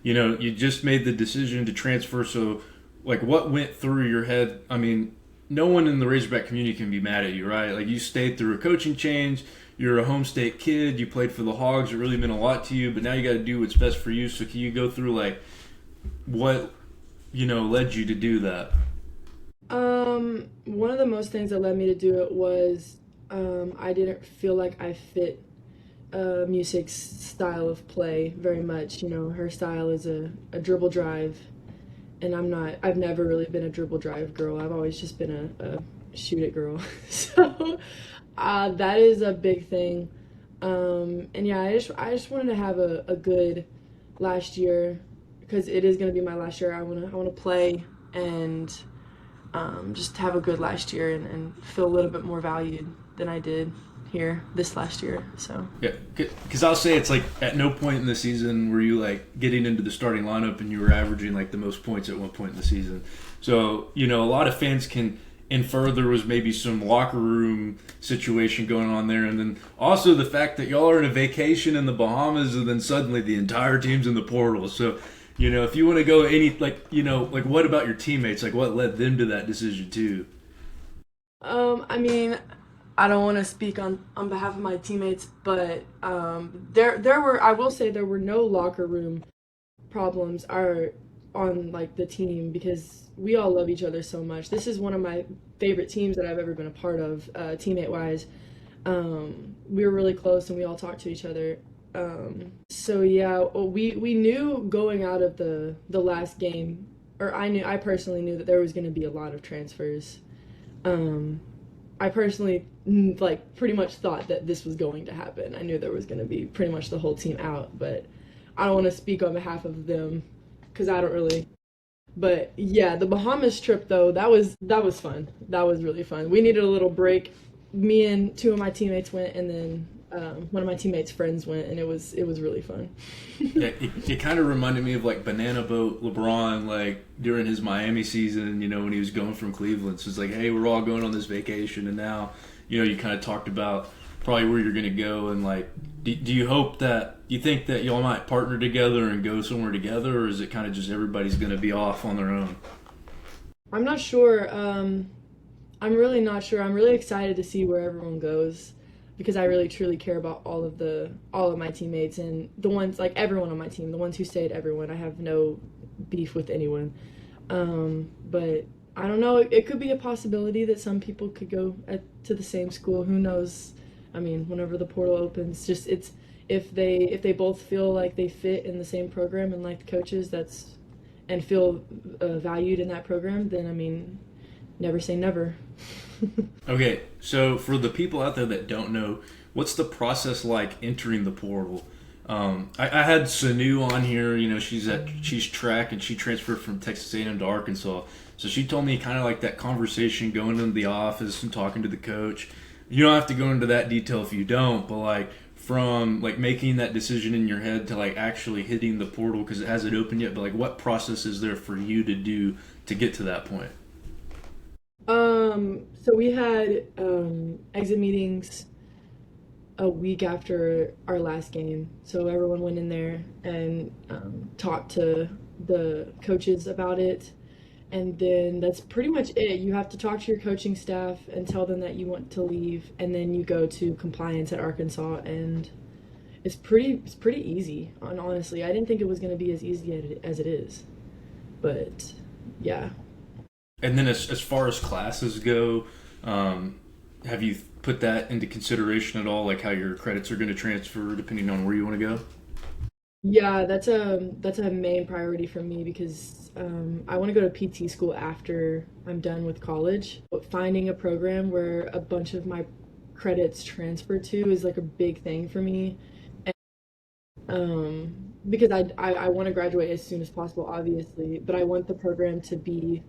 you just made the decision to transfer. So, like, what went through your head? I mean, no one in the Razorback community can be mad at you, right? Like, you stayed through a coaching change. You're a home state kid. You played for the Hogs. It really meant a lot to you. But now you got to do what's best for you. So, can you go through like what led you to do that? One of the most things that led me to do it was I didn't feel like I fit Music's style of play very much. You know, her style is a dribble drive, and I've never really been a dribble drive girl. I've always just been a shoot it girl. So that is a big thing. And yeah, I just wanted to have a good last year because it is going to be my last year. I want to play and just have a good last year and feel a little bit more valued than I did here this last year. So Yeah, because I'll say it's like at no point in the season were you like getting into the starting lineup and you were averaging like the most points at one point in the season. So a lot of fans can infer there was maybe some locker room situation going on there, and then also the fact that y'all are in a vacation in the Bahamas, and then suddenly the entire team's in the portal. So if you want to go any like what about your teammates? Like what led them to that decision too? I mean, I don't want to speak on behalf of my teammates, but there were I will say there were no locker room problems are on like the team because we all love each other so much. This is one of my favorite teams that I've ever been a part of, teammate wise. We were really close and we all talked to each other. So yeah, we knew going out of the last game, or I personally knew that there was going to be a lot of transfers. Um, I personally like pretty much thought that this was going to happen. I knew there was going to be pretty much the whole team out, but I don't want to speak on behalf of them because I don't really. But yeah, the Bahamas trip though, that was fun. That was really fun. We needed a little break. Me and two of my teammates went, and then one of my teammates' friends went, and it was really fun. Yeah, it kind of reminded me of like Banana Boat LeBron, like during his Miami season, when he was going from Cleveland. So it's like, hey, we're all going on this vacation, and now, you kind of talked about probably where you're going to go, and like, do you hope that you think that y'all might partner together and go somewhere together, or is it kind of just everybody's going to be off on their own? I'm not sure. I'm really not sure. I'm really excited to see where everyone goes because I really truly care about all of my teammates and the ones like everyone on my team, the ones who stayed, everyone. I have no beef with anyone. But I don't know. It could be a possibility that some people could go to the same school. Who knows? I mean, whenever the portal opens, just it's if they both feel like they fit in the same program and like the coaches and feel valued in that program, then I mean, never say never. Okay, so for the people out there that don't know, what's the process like entering the portal? I had Sanu on here. She's track and she transferred from Texas A&M to Arkansas. So she told me kind of like that conversation going into the office and talking to the coach. You don't have to go into that detail if you don't, but like from like making that decision in your head to like actually hitting the portal because it hasn't opened yet. But like, what process is there for you to do to get to that point? So we had exit meetings a week after our last game. So everyone went in there and talked to the coaches about it. And then that's pretty much it. You have to talk to your coaching staff and tell them that you want to leave, and then you go to compliance at Arkansas, and it's pretty easy. And honestly, I didn't think it was going to be as easy as it is, but yeah. And then as far as classes go, have you put that into consideration at all, like how your credits are going to transfer depending on where you want to go? Yeah, that's a main priority for me because I want to go to PT school after I'm done with college. But finding a program where a bunch of my credits transfer to is like a big thing for me. Because I want to graduate as soon as possible, obviously, but I want the program to be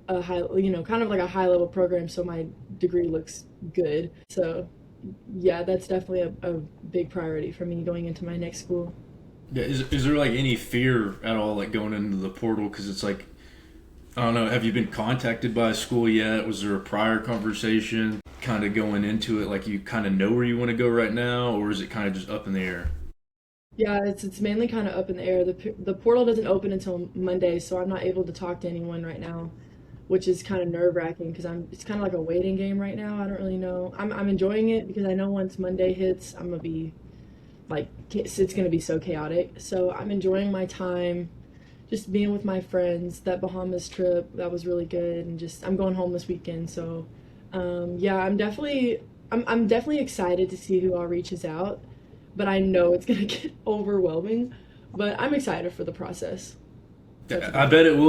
a high, kind of like a high level program so my degree looks good. So yeah, that's definitely a big priority for me going into my next school. Yeah, is there like any fear at all, like going into the portal? Because it's like, I don't know, have you been contacted by a school yet? Was there a prior conversation kind of going into it, like you kind of know where you want to go right now, or is it kind of just up in the air? Yeah, it's mainly kind of up in the air. The portal doesn't open until Monday, so I'm not able to talk to anyone right now, which is kind of nerve-wracking because it's kind of like a waiting game right now. I don't really know. I'm enjoying it because I know once Monday hits, I'm gonna be like it's gonna be so chaotic. So I'm enjoying my time, just being with my friends. That Bahamas trip, that was really good, and just I'm going home this weekend. So yeah, I'm definitely excited to see who all reaches out, but I know it's gonna get overwhelming. But I'm excited for the process. So it's a I good bet thing. it will